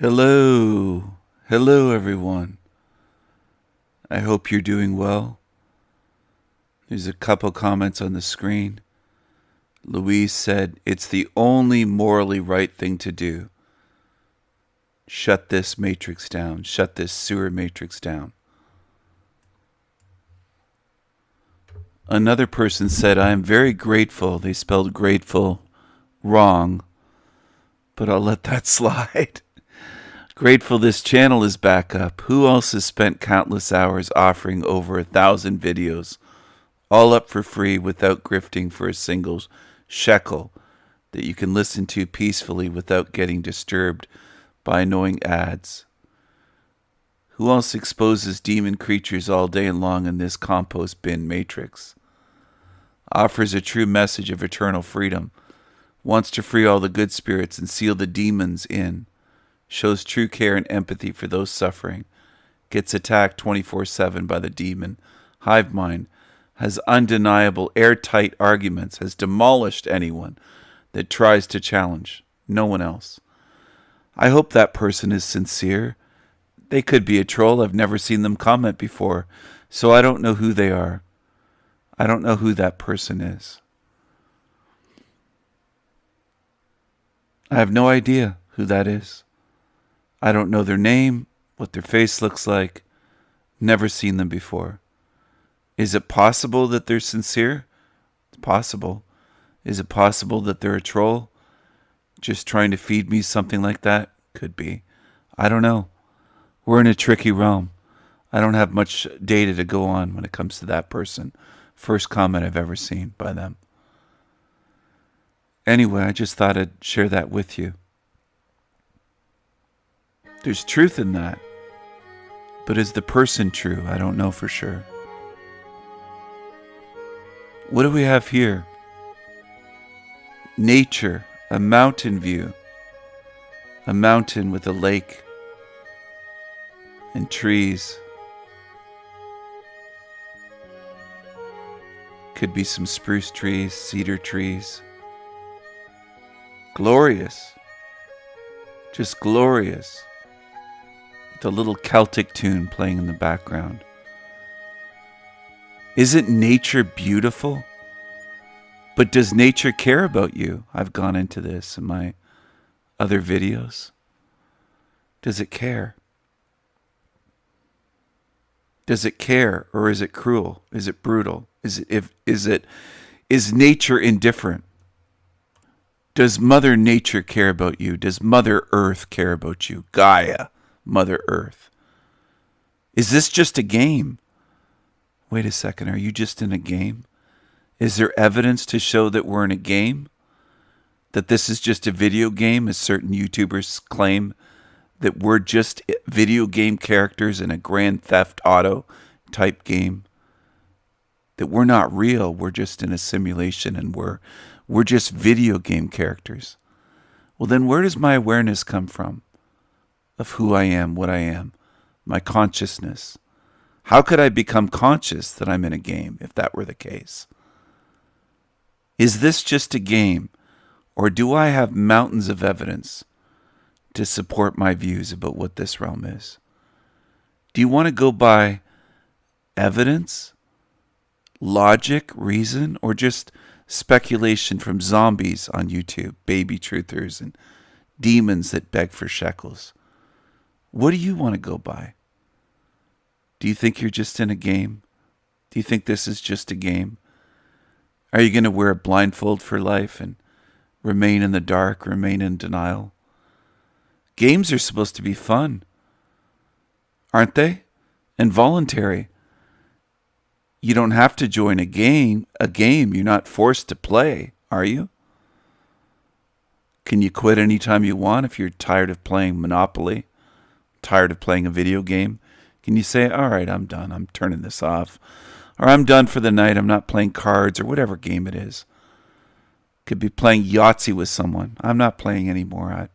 Hello. Hello, everyone. I hope you're doing well. There's a couple comments on the screen. Louise said, "It's the only morally right thing to do. Shut this matrix down. Shut this sewer matrix down." Another person said, "I am very grateful." They spelled grateful wrong, but I'll let that slide. Grateful this channel is back up. Who else has spent countless hours offering over 1,000 videos, all up for free without grifting for a single shekel that you can listen to peacefully without getting disturbed by annoying ads? Who else exposes demon creatures all day long in this compost bin matrix? Offers a true message of eternal freedom, wants to free all the good spirits and seal the demons in, shows true care and empathy for those suffering, gets attacked 24/7 by the demon hive mind, has undeniable airtight arguments, has demolished anyone that tries to challenge, no one else. I hope that person is sincere. They could be a troll. I've never seen them comment before, so I don't know who they are. I don't know who that person is. I have no idea who that is. I don't know their name, what their face looks like. Never seen them before. Is it possible that they're sincere? It's possible. Is it possible that they're a troll? Just trying to feed me something like that? Could be. I don't know. We're in a tricky realm. I don't have much data to go on when it comes to that person. First comment I've ever seen by them. Anyway, I just thought I'd share that with you. There's truth in that. But is the person true? I don't know for sure. What do we have here? Nature, a mountain view. A mountain with a lake and trees. Could be some spruce trees, cedar trees. Glorious. Just glorious. The little Celtic tune playing in the background. Isn't nature beautiful? But does nature care about you? I've gone into this in my other videos. Does it care? Does it care, or is it cruel? Is it brutal? Is nature indifferent? Does Mother Nature care about you? Does Mother Earth care about you? Gaia. Mother Earth. Is this just a game? Wait a second, are you just in a game? Is there evidence to show that we're in a game? That this is just a video game, as certain YouTubers claim that we're just video game characters in a Grand Theft Auto type game? That we're not real, we're just in a simulation and we're just video game characters. Well, then where does my awareness come from? Of who I am, what I am, my consciousness. How could I become conscious that I'm in a game if that were the case? Is this just a game, or do I have mountains of evidence to support my views about what this realm is? Do you want to go by evidence, logic, reason, or just speculation from zombies on YouTube, baby truthers, and demons that beg for shekels? What do you want to go by? Do you think you're just in a game? Do you think this is just a game? Are you going to wear a blindfold for life and remain in the dark, remain in denial? Games are supposed to be fun, aren't they? And voluntary. You don't have to join a game. You're not forced to play, are you? Can you quit anytime you want if you're tired of playing Monopoly? Tired of playing a video game? Can you say, all right, I'm done. I'm turning this off. Or I'm done for the night. I'm not playing cards or whatever game it is. Could be playing Yahtzee with someone. I'm not playing anymore.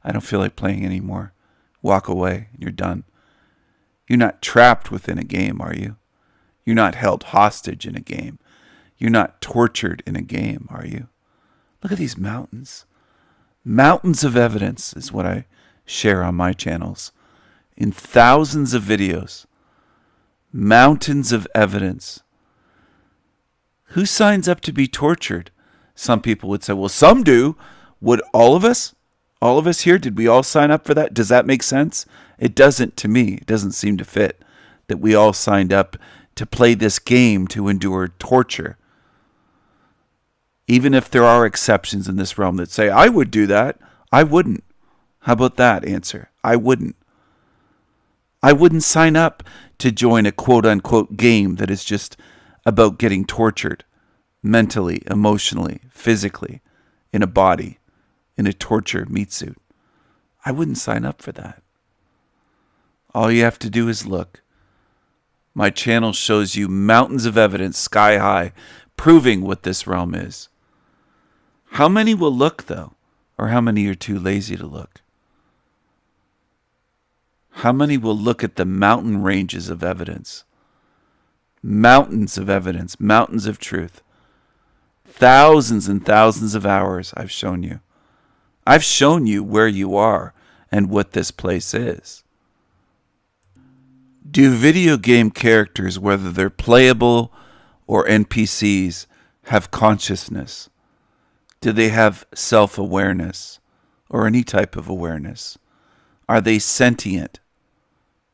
I don't feel like playing anymore. Walk away. You're done. You're not trapped within a game, are you? You're not held hostage in a game. You're not tortured in a game, are you? Look at these mountains. Mountains of evidence is what I share on my channels in thousands of videos, mountains of evidence. Who signs up to be tortured? Some people would say, well, some do. Would all of us? All of us here, did we all sign up for that? Does that make sense? It doesn't to me. It doesn't seem to fit that we all signed up to play this game to endure torture. Even if there are exceptions in this realm that say, I would do that, I wouldn't. How about that answer? I wouldn't. I wouldn't sign up to join a quote-unquote game that is just about getting tortured mentally, emotionally, physically, in a body, in a torture meat suit. I wouldn't sign up for that. All you have to do is look. My channel shows you mountains of evidence, sky high, proving what this realm is. How many will look, though? Or how many are too lazy to look? How many will look at the mountain ranges of evidence? Mountains of evidence, mountains of truth. Thousands and thousands of hours I've shown you. I've shown you where you are and what this place is. Do video game characters, whether they're playable or NPCs, have consciousness? Do they have self-awareness or any type of awareness? Are they sentient?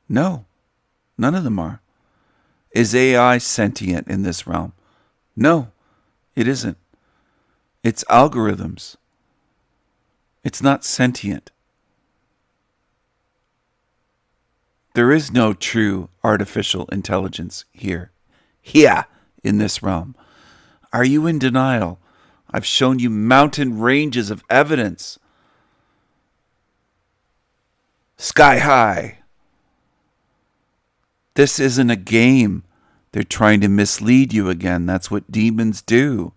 No, none of them are. Is AI sentient in this realm? No, it isn't. It's algorithms. It's not sentient. There is no true artificial intelligence here in this realm. Are you in denial? I've shown you mountain ranges of evidence. Sky high. This isn't a game. They're trying to mislead you again. That's what demons do.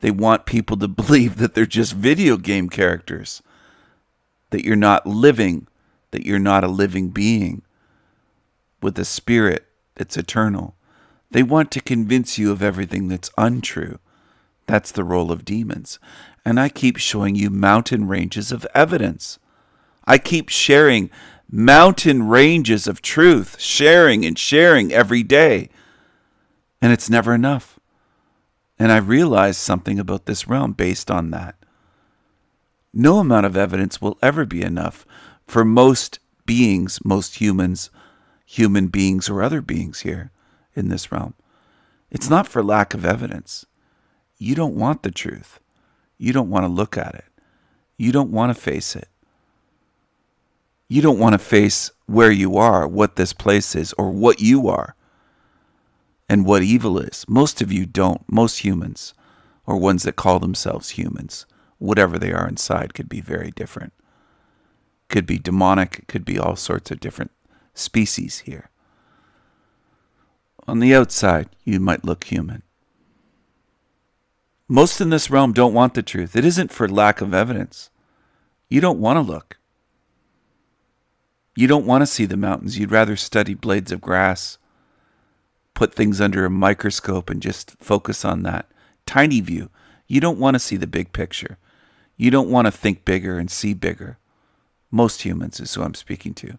They want people to believe that they're just video game characters, that you're not living, that you're not a living being with a spirit that's eternal. They want to convince you of everything that's untrue. That's the role of demons. And I keep showing you mountain ranges of evidence. I keep sharing mountain ranges of truth, sharing and sharing every day. And it's never enough. And I realized something about this realm based on that. No amount of evidence will ever be enough for most beings, most humans, human beings or other beings here in this realm. It's not for lack of evidence. You don't want the truth. You don't want to look at it. You don't want to face it. You don't want to face where you are, what this place is, or what you are, and what evil is. Most of you don't. Most humans, or ones that call themselves humans, whatever they are inside, could be very different. Could be demonic. It could be all sorts of different species here. On the outside, you might look human. Most in this realm don't want the truth. It isn't for lack of evidence. You don't want to look. You don't want to see the mountains. You'd rather study blades of grass, put things under a microscope and just focus on that tiny view. You don't want to see the big picture. You don't want to think bigger and see bigger. Most humans is who I'm speaking to.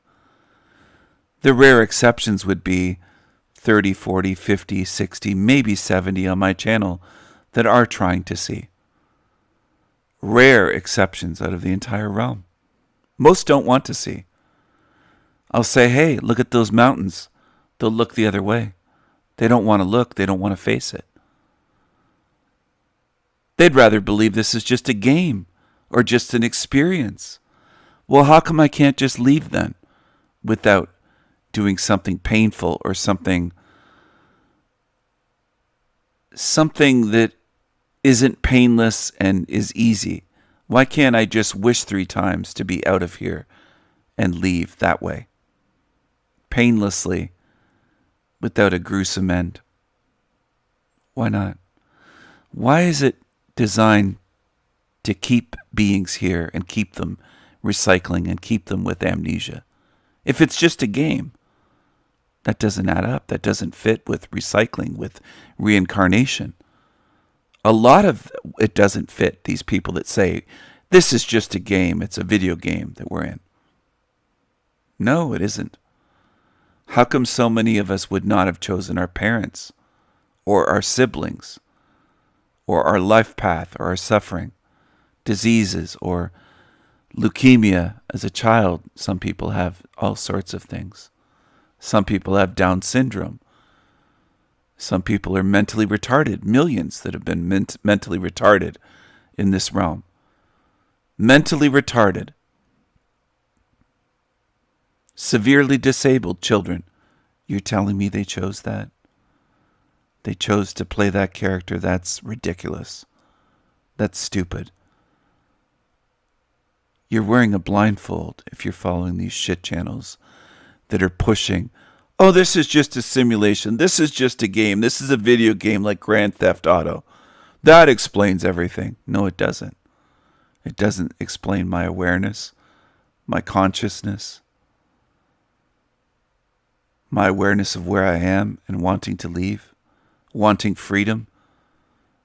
The rare exceptions would be 30, 40, 50, 60, maybe 70 on my channel that are trying to see. Rare exceptions out of the entire realm. Most don't want to see. I'll say, hey, look at those mountains. They'll look the other way. They don't want to look. They don't want to face it. They'd rather believe this is just a game or just an experience. Well, how come I can't just leave then without doing something painful or something that isn't painless and is easy? Why can't I just wish 3 times to be out of here and leave that way? Painlessly, without a gruesome end. Why not? Why is it designed to keep beings here and keep them recycling and keep them with amnesia? If it's just a game, that doesn't add up. That doesn't fit with recycling, with reincarnation. A lot of it doesn't fit these people that say, this is just a game. It's a video game that we're in. No, it isn't. How come so many of us would not have chosen our parents or our siblings or our life path or our suffering, diseases or leukemia as a child? Some people have all sorts of things. Some people have Down syndrome. Some people are mentally retarded. Millions that have been mentally retarded in this realm. Mentally retarded. Severely disabled children. You're telling me they chose that? They chose to play that character? That's ridiculous. That's stupid. You're wearing a blindfold if you're following these shit channels that are pushing, oh, this is just a simulation. This is just a game. This is a video game like Grand Theft Auto. That explains everything. No, it doesn't. It doesn't explain my awareness, my consciousness, my awareness of where I am and wanting to leave, wanting freedom.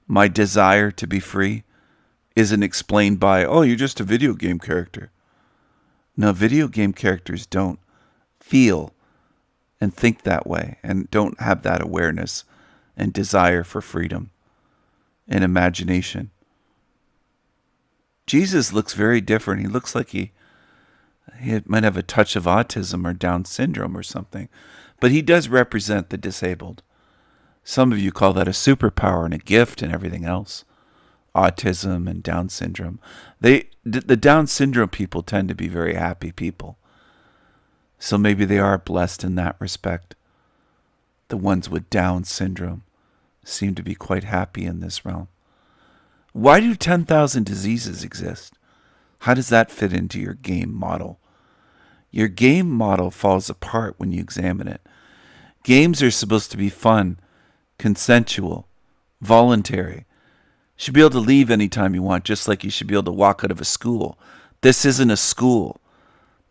My desire to be free isn't explained by, oh, you're just a video game character. No, video game characters don't feel and think that way and don't have that awareness and desire for freedom and imagination. Jesus looks very different. He looks like he might have a touch of autism or Down syndrome or something, but he does represent the disabled. Some of you call that a superpower and a gift and everything else. Autism and Down syndrome. The Down syndrome people tend to be very happy people. So maybe they are blessed in that respect. The ones with Down syndrome seem to be quite happy in this realm. Why do 10,000 diseases exist? How does that fit into your game model? Your game model falls apart when you examine it. Games are supposed to be fun, consensual, voluntary. You should be able to leave anytime you want, just like you should be able to walk out of a school. This isn't a school.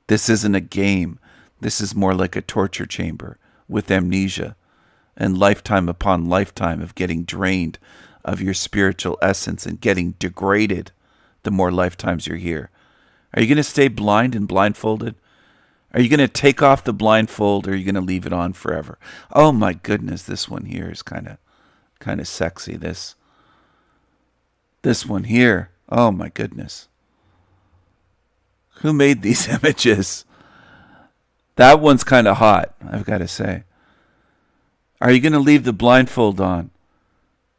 This isn't a game. This is more like a torture chamber with amnesia and lifetime upon lifetime of getting drained of your spiritual essence and getting degraded the more lifetimes you're here. Are you going to stay blind and blindfolded? Are you going to take off the blindfold or are you going to leave it on forever? Oh my goodness, this one here is kind of sexy. This one here. Oh my goodness. Who made these images? That one's kind of hot, I've got to say. Are you going to leave the blindfold on?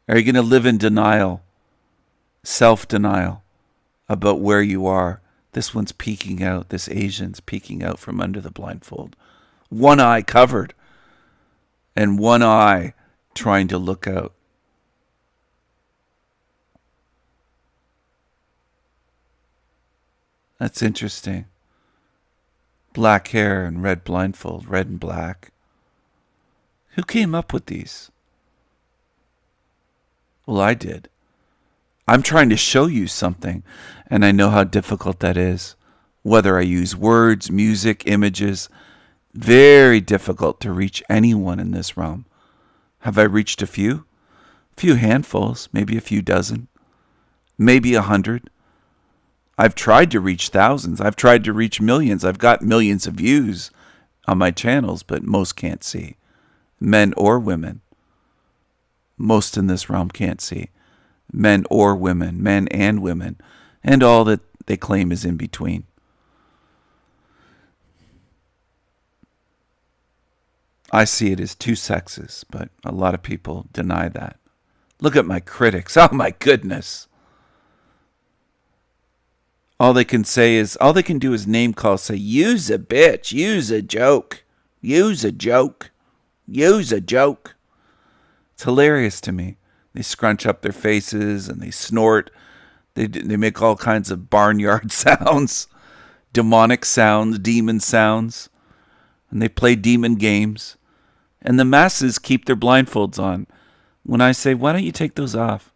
Are you going to live in denial, self-denial about where you are? This one's peeking out. This Asian's peeking out from under the blindfold. One eye covered and one eye trying to look out. That's interesting. Black hair and red blindfold, red and black. Who came up with these? Well, I did. I'm trying to show you something, and I know how difficult that is. Whether I use words, music, images, very difficult to reach anyone in this realm. Have I reached a few? A few handfuls, maybe a few dozen, maybe 100. I've tried to reach thousands. I've tried to reach millions. I've got millions of views on my channels, but most can't see. Men or women. Most in this realm can't see. Men or women, men and women, and all that they claim is in between. I see it as two sexes, but a lot of people deny that. Look at my critics. Oh my goodness. All they can do is name call, say, use a bitch, use a joke, use a joke, use a joke. It's hilarious to me. They scrunch up their faces and they snort. They make all kinds of barnyard sounds, demonic sounds, demon sounds, and they play demon games. And the masses keep their blindfolds on. When I say, why don't you take those off?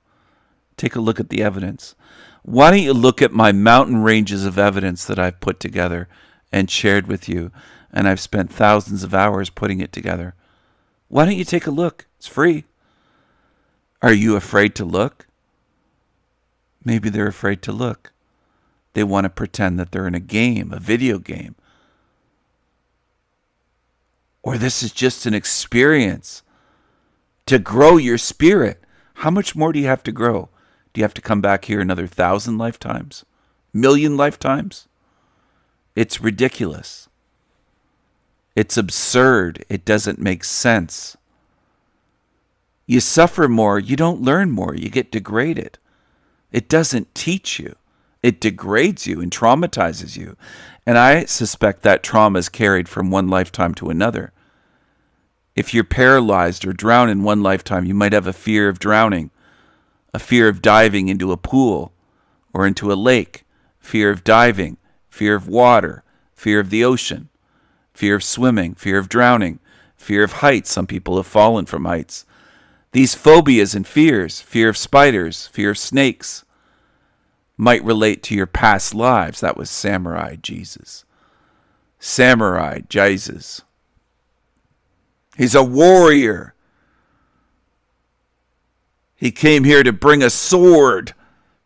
Take a look at the evidence. Why don't you look at my mountain ranges of evidence that I've put together and shared with you, and I've spent thousands of hours putting it together. Why don't you take a look? It's free. Are you afraid to look? Maybe they're afraid to look. They want to pretend that they're in a game, a video game. or this is just an experience to grow your spirit. How much more do you have to grow? Do you have to come back here another 1,000 lifetimes? 1,000,000 lifetimes? It's ridiculous. It's absurd. It doesn't make sense. You suffer more, you don't learn more, you get degraded. It doesn't teach you. It degrades you and traumatizes you. And I suspect that trauma is carried from one lifetime to another. If you're paralyzed or drown in one lifetime, you might have a fear of drowning, a fear of diving into a pool or into a lake, fear of diving, fear of water, fear of the ocean, fear of swimming, fear of drowning, fear of heights. Some people have fallen from heights. These phobias and fears, fear of spiders, fear of snakes, might relate to your past lives. That was Samurai Jesus. Samurai Jesus. He's a warrior. He came here to bring a sword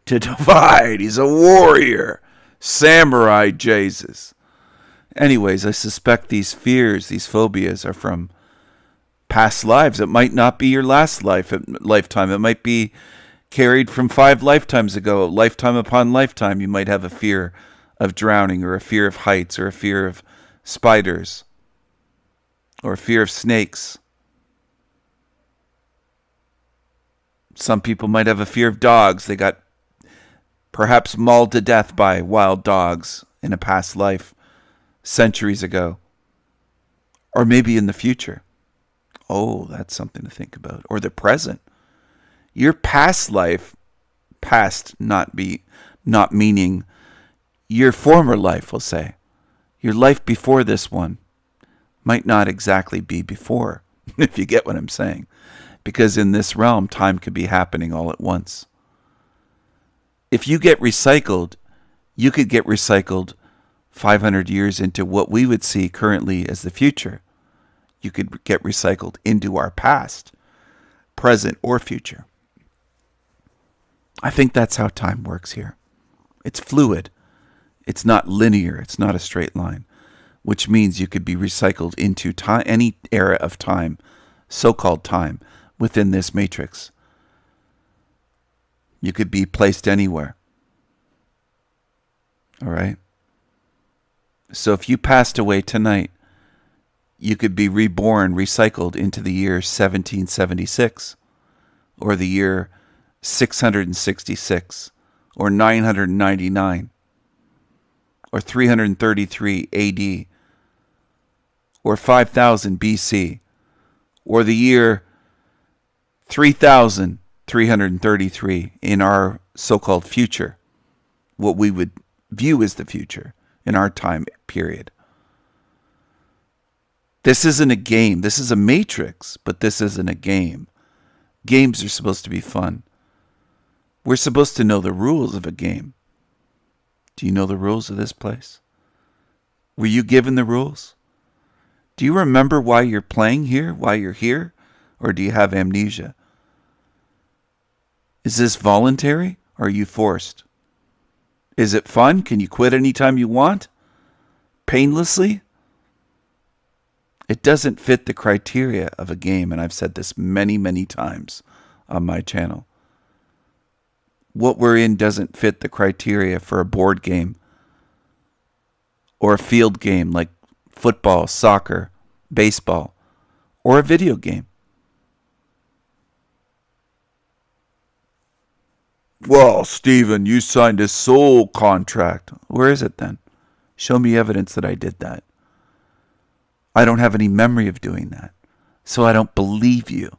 to divide. He's a warrior. Samurai Jesus. Anyways, I suspect these fears, these phobias are from past lives. It might not be your last lifetime. It might be carried from 5 lifetimes ago. Lifetime upon lifetime, you might have a fear of drowning or a fear of heights or a fear of spiders or a fear of snakes. Some people might have a fear of dogs. They got perhaps mauled to death by wild dogs in a past life centuries ago, or maybe in the future. Oh, that's something to think about. Or the present. Your past life, past not meaning your former life, we'll say. Your life before this one might not exactly be before, if you get what I'm saying. Because in this realm, time could be happening all at once. If you get recycled, you could get recycled 500 years into what we would see currently as the future. You could get recycled into our past, present, or future. I think that's how time works here. It's fluid. It's not linear. It's not a straight line, which means you could be recycled into time, any era of time, so-called time, within this matrix. You could be placed anywhere. All right? So if you passed away tonight, you could be reborn, recycled into the year 1776, or the year 666, or 999, or 333 AD, or 5000 BC, or the year 3333 in our so-called future, what we would view as the future in our time period. This isn't a game. This is a matrix, but this isn't a game. Games are supposed to be fun. We're supposed to know the rules of a game. Do you know the rules of this place? Were you given the rules? Do you remember why you're playing here, why you're here? Or do you have amnesia? Is this voluntary or are you forced? Is it fun? Can you quit anytime you want? Painlessly? It doesn't fit the criteria of a game, and I've said this many, many times on my channel. What we're in doesn't fit the criteria for a board game or a field game like football, soccer, baseball, or a video game. Well, Stephen, you signed a soul contract. Where is it then? Show me evidence that I did that. I don't have any memory of doing that, so I don't believe you.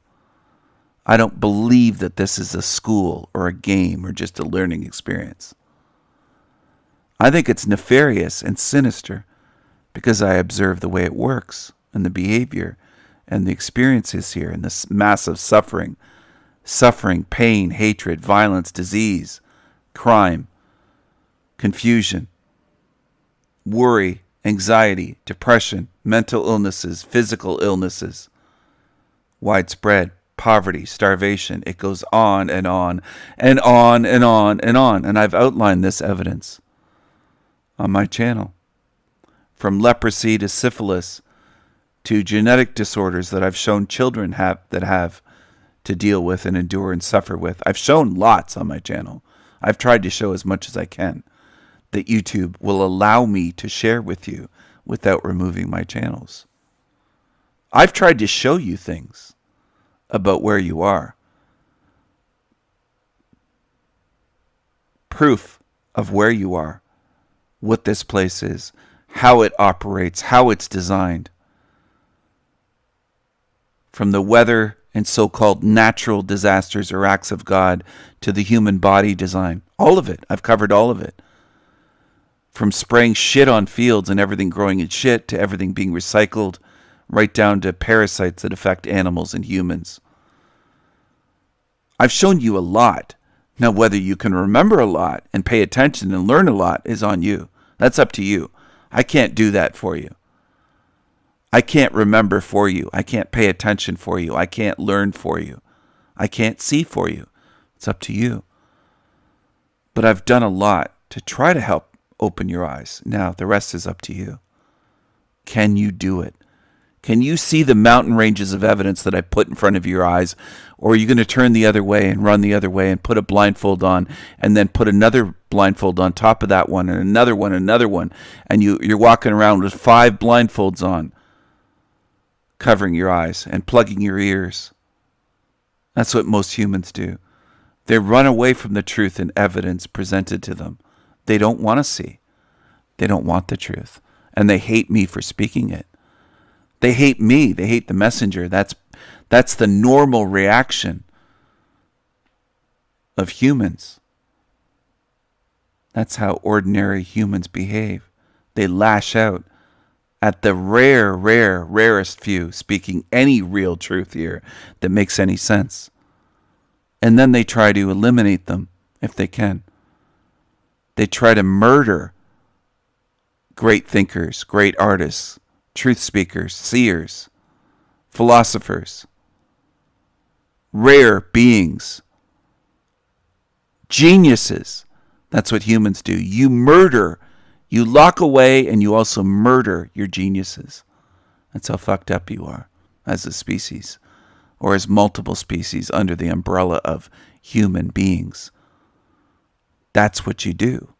I don't believe that this is a school or a game or just a learning experience. I think it's nefarious and sinister because I observe the way it works and the behavior and the experiences here and this massive suffering, pain, hatred, violence, disease, crime, confusion, worry, anxiety, depression, mental illnesses, physical illnesses, widespread poverty, starvation. It goes on and on and on and on and on. And I've outlined this evidence on my channel. From leprosy to syphilis to genetic disorders that I've shown children have to deal with and endure and suffer with. I've shown lots on my channel. I've tried to show as much as I can that YouTube will allow me to share with you without removing my channels. I've tried to show you things about where you are. Proof of where you are, what this place is, how it operates, how it's designed. From the weather and so-called natural disasters or acts of God to the human body design. All of it. I've covered all of it. From spraying shit on fields and everything growing in shit to everything being recycled, right down to parasites that affect animals and humans. I've shown you a lot. Now, whether you can remember a lot and pay attention and learn a lot is on you. That's up to you. I can't do that for you. I can't remember for you. I can't pay attention for you. I can't learn for you. I can't see for you. It's up to you. But I've done a lot to try to help open your eyes. Now, the rest is up to you. Can you do it? Can you see the mountain ranges of evidence that I put in front of your eyes? Or are you going to turn the other way and run the other way and put a blindfold on and then put another blindfold on top of that one and another one, and you're walking around with 5 blindfolds on, covering your eyes and plugging your ears? That's what most humans do. They run away from the truth and evidence presented to them. They don't want to see. They don't want the truth. And they hate me for speaking it. They hate me. They hate the messenger. That's the normal reaction of humans. That's how ordinary humans behave. They lash out at the rarest few speaking any real truth here that makes any sense. And then they try to eliminate them if they can. They try to murder great thinkers, great artists, truth speakers, seers, philosophers, rare beings, geniuses. That's what humans do. You murder, you lock away, and you also murder your geniuses. That's how fucked up you are as a species, or as multiple species under the umbrella of human beings. That's what you do.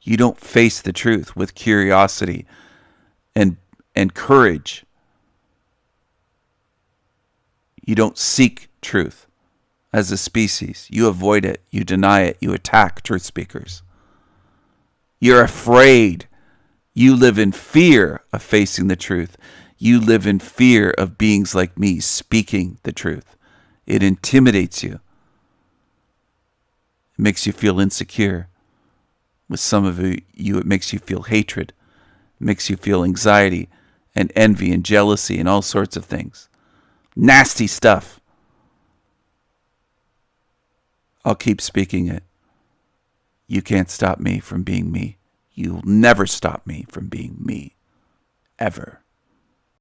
You don't face the truth with curiosity and courage. You don't seek truth as a species. You avoid it. You deny it. You attack truth speakers. You're afraid. You live in fear of facing the truth. You live in fear of beings like me speaking the truth. It intimidates you. It makes you feel insecure. With some of you, it makes you feel hatred. It makes you feel anxiety and envy and jealousy and all sorts of things. Nasty stuff. I'll keep speaking it. You can't stop me from being me. You'll never stop me from being me. Ever.